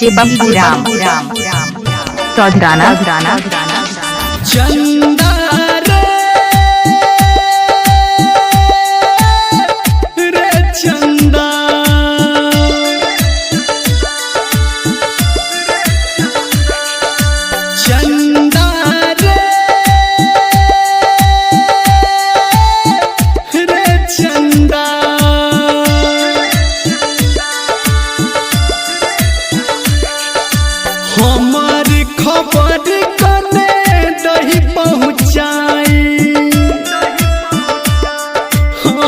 DJ Bappu Ram चौधराना चंदा रे चंदा चंदा रे चंदा हमार खबर कने दही पहुँचाई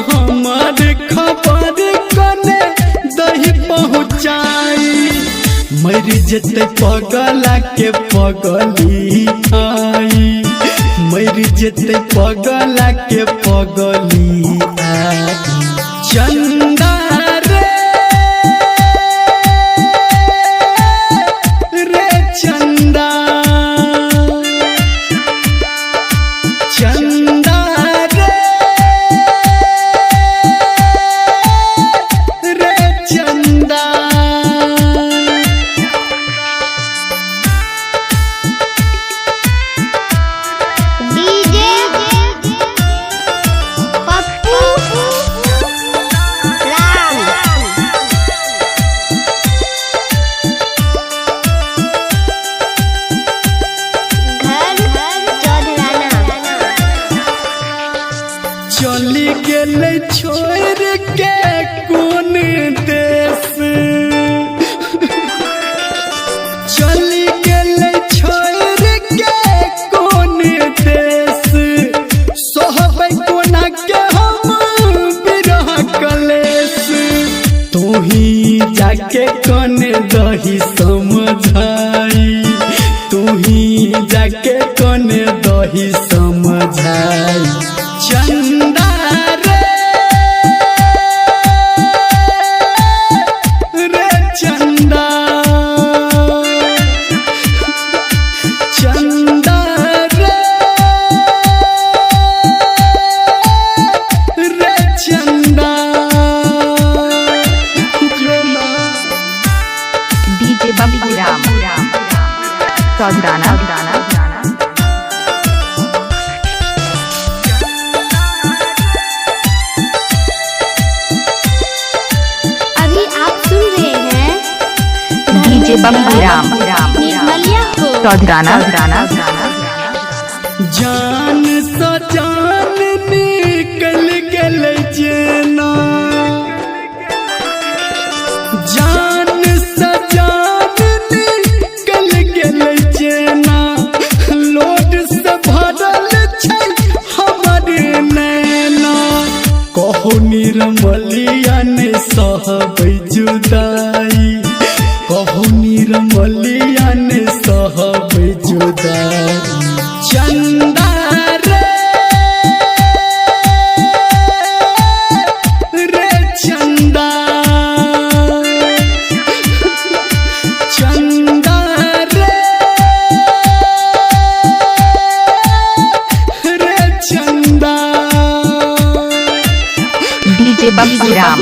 हमार खबर कने दही पहुँचाई मर जते पगला के पगली आई मर जते पगला के पगली आई चंदा चंदा चंदा रे चंदा डीजे पप्पू राम चली गेले छोड़ के कौन देश चली गेले छोड़ के कौन देश सोहबै कोना के हम बिरह कलेश तू ही जाके कौन दही समझाई तू ही जाके कौन दही समझाई चंदा रे चंदा चंदा रे चंदा डीजे बप्पू राम चौधराना अभी आप सुन रहे हैं डीजे बप्पू राम निर्मलिया को चौधराना जान सजान निकल गल जेना जान सजान निकल गल जेना लोड से भरल छै हमर नैना कहो निर्मलिया ने सहबै जुदाई कहो निर्मलिया ने सहबै जुदाई चंदा रे चंदा चंदा रे चंदा डीजे बप्पू राम